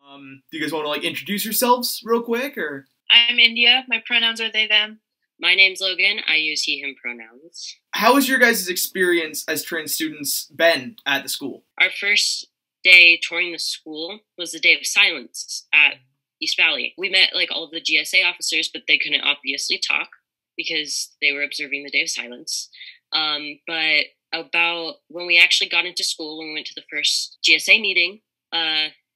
Do you guys want to introduce yourselves real quick, or? I'm India. My pronouns are they, them. My name's Logan. I use he, him pronouns. How has your guys' experience as trans students been at the school? Our first day touring the school was the day of silence at East Valley. We met all of the GSA officers, but they couldn't obviously talk because they were observing the day of silence. But about when we actually got into school, when we went to the first GSA meeting,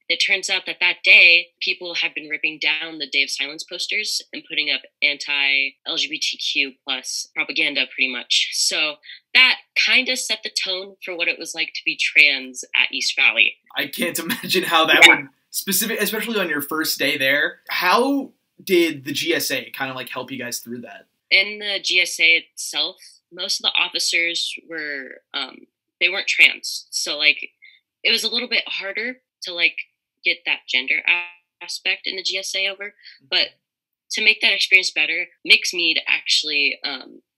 it turns out that day, people had been ripping down the Day of Silence posters and putting up anti-LGBTQ plus propaganda, pretty much. So that kind of set the tone for what it was like to be trans at East Valley. I can't imagine how that would, especially on your first day there. How did the GSA kind of help you guys through that? In the GSA itself, most of the officers were, they weren't trans. So it was a little bit harder to get that gender aspect in the GSA over. But to make that experience better, Mixed Mead actually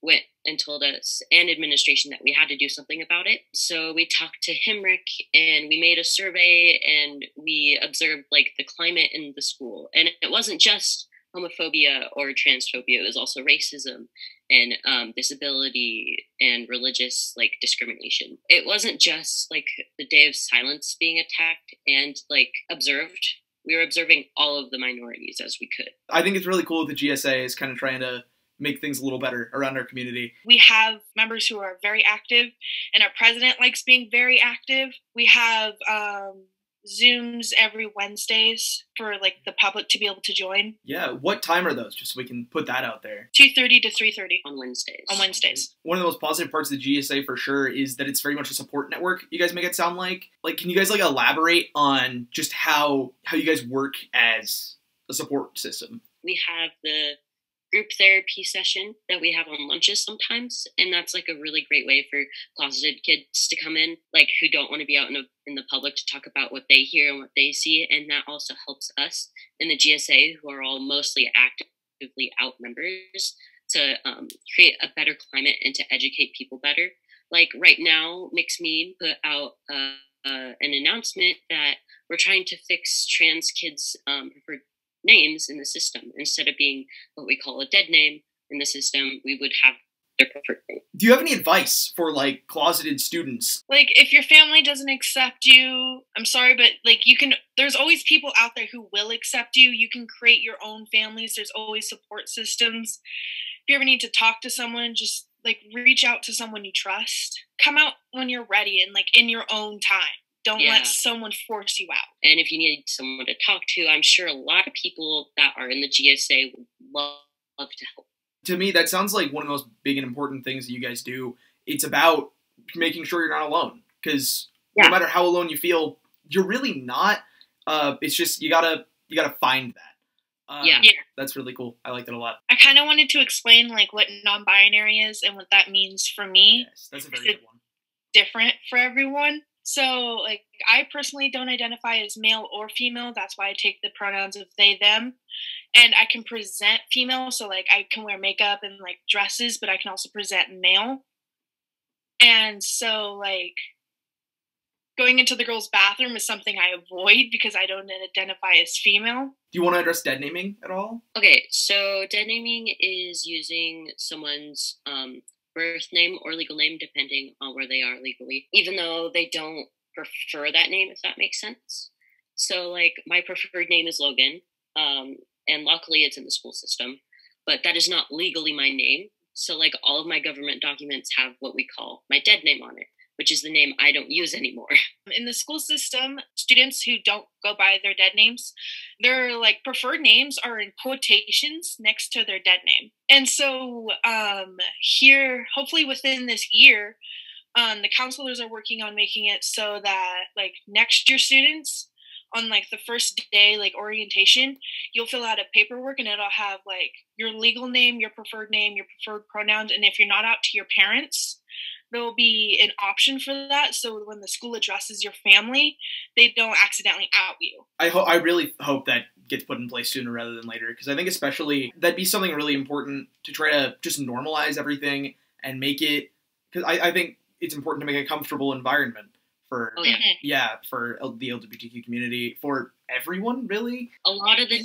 went and told us and administration that we had to do something about it. So we talked to Himrick and we made a survey and we observed the climate in the school. And it wasn't just homophobia or transphobia, it was also racism and disability and religious discrimination. It wasn't just the Day of Silence being attacked and observed. We were observing all of the minorities as we could. I think it's really cool that the GSA is kind of trying to make things a little better around our community. We have members who are very active, and our president likes being very active. We have Zooms every Wednesdays for the public to be able to join. Yeah, what time are those? Just so we can put that out there. 2:30 to 3:30 on Wednesdays. On Wednesdays. One of the most positive parts of the GSA for sure is that it's very much a support network. You guys make it sound like can you guys elaborate on just how you guys work as a support system? We have the group therapy session that we have on lunches sometimes, and that's a really great way for closeted kids to come in who don't want to be out in the public to talk about what they hear and what they see. And that also helps us in the GSA, who are all mostly actively out members, to create a better climate and to educate people better. Right now, Mixed Mead put out an announcement that we're trying to fix trans kids preferred names in the system. Instead of being what we call a dead name in the system, we would have their preferred name. Do you have any advice for closeted students? If your family doesn't accept you, I'm sorry, but there's always people out there who will accept you. You can create your own families. There's always support systems. If you ever need to talk to someone, just reach out to someone you trust. Come out when you're ready and in your own time. Don't let someone force you out. And if you need someone to talk to, I'm sure a lot of people that are in the GSA would love to help. To me, that sounds like one of the most big and important things that you guys do. It's about making sure you're not alone. Because no matter how alone you feel, you're really not. It's just you gotta find that. Yeah. That's really cool. I like that a lot. I kind of wanted to explain what non-binary is and what that means for me. Yes, that's a very good one. Different for everyone. So, I personally don't identify as male or female. That's why I take the pronouns of they, them. And I can present female, so, I can wear makeup and, dresses, but I can also present male. And so, going into the girls' bathroom is something I avoid because I don't identify as female. Do you want to address dead naming at all? Okay, so dead naming is using someone's birth name or legal name, depending on where they are legally, even though they don't prefer that name, if that makes sense. So, my preferred name is Logan, and luckily it's in the school system, but that is not legally my name. So, all of my government documents have what we call my dead name on it, which is the name I don't use anymore. In the school system, students who don't go by their dead names, their preferred names are in quotations next to their dead name. And so here, hopefully within this year, the counselors are working on making it so that next year students on the first day orientation, you'll fill out a paperwork and it'll have your legal name, your preferred preferred pronouns, and if you're not out to your parents, there will be an option for that, so when the school addresses your family, they don't accidentally out you. I really hope that gets put in place sooner rather than later, because I think especially that'd be something really important to try to just normalize everything and make it, because I think it's important to make a comfortable environment for for the LGBTQ community, for everyone, really. A lot of the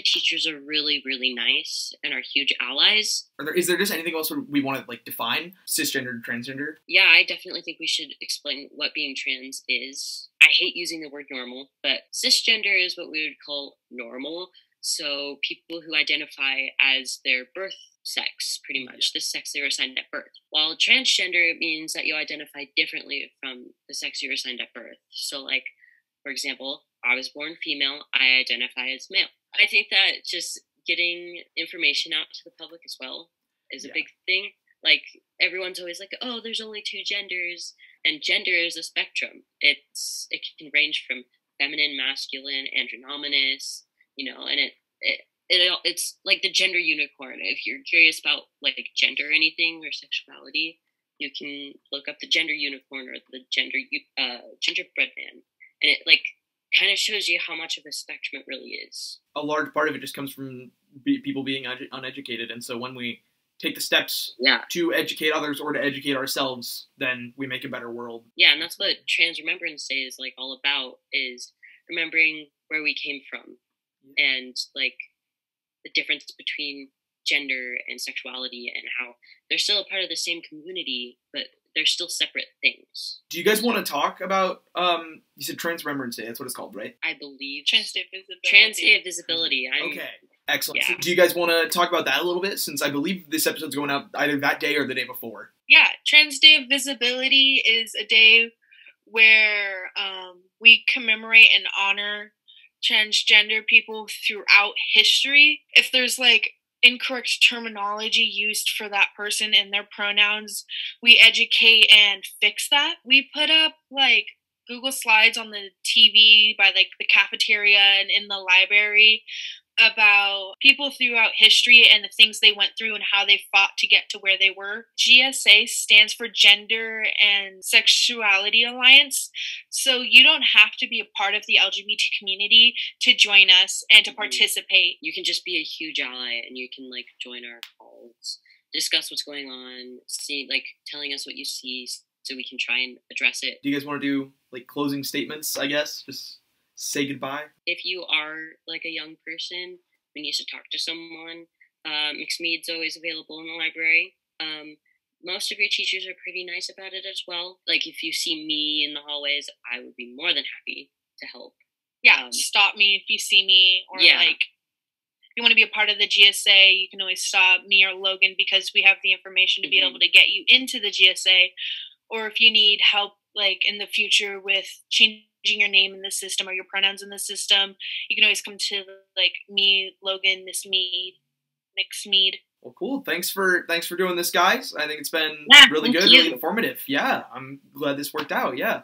teachers are really, really nice and are huge allies. Is there just anything else we want to like define cisgender, transgender? Yeah, I definitely think we should explain what being trans is. I hate using the word normal, but cisgender is what we would call normal. So people who identify as their birth sex, pretty much, the sex they were assigned at birth. While transgender means that you identify differently from the sex you were assigned at birth. So like, for example, I was born female, I identify as male. I think that just getting information out to the public as well is a big thing. Like, everyone's always like, oh, there's only 2 genders, and gender is a spectrum. It can range from feminine, masculine, androgynous, you know, and it's like the gender unicorn. If you're curious about like gender or anything or sexuality, you can look up the gender unicorn or the gingerbread man, and it like kind of shows you how much of a spectrum it really is. A large part of it just comes from people being uneducated, and so when we take the steps to educate others or to educate ourselves, then we make a better world. Yeah, and that's what Trans Remembrance Day is like all about, is remembering where we came from and like the difference between gender and sexuality and how they're still a part of the same community, but they're still separate things. Do you guys want to talk about, you said Trans Remembrance Day, that's what it's called, right? I believe. Trans Day of Visibility. Trans Day of Visibility. Okay, excellent. Yeah. So do you guys want to talk about that a little bit, since I believe this episode's going out either that day or the day before? Yeah, Trans Day of Visibility is a day where we commemorate and honor transgender people throughout history. If there's like incorrect terminology used for that person and their pronouns, we educate and fix that. We put up like Google Slides on the TV by like the cafeteria and in the library about people throughout history and the things they went through and how they fought to get to where they were. GSA stands for Gender and Sexuality Alliance. So you don't have to be a part of the LGBT community to join us and to participate. You can just be a huge ally and you can like join our calls, discuss what's going on, see like telling us what you see so we can try and address it. Do you guys want to do like closing statements, I guess? Just say goodbye? If you are like a young person who needs to talk to someone, Mixed Mead's always available in the library. Most of your teachers are pretty nice about it as well. Like if you see me in the hallways, I would be more than happy to help. Yeah, stop me if you see me, or like if you want to be a part of the GSA, you can always stop me or Logan because we have the information to be able to get you into the GSA. Or if you need help like in the future with changing your name in the system or your pronouns in the system, you can always come to like me, Logan, Miss Mead, Mixed Mead. Well, cool. Thanks for doing this, guys. I think it's been really good, really informative. Yeah, I'm glad this worked out. Yeah.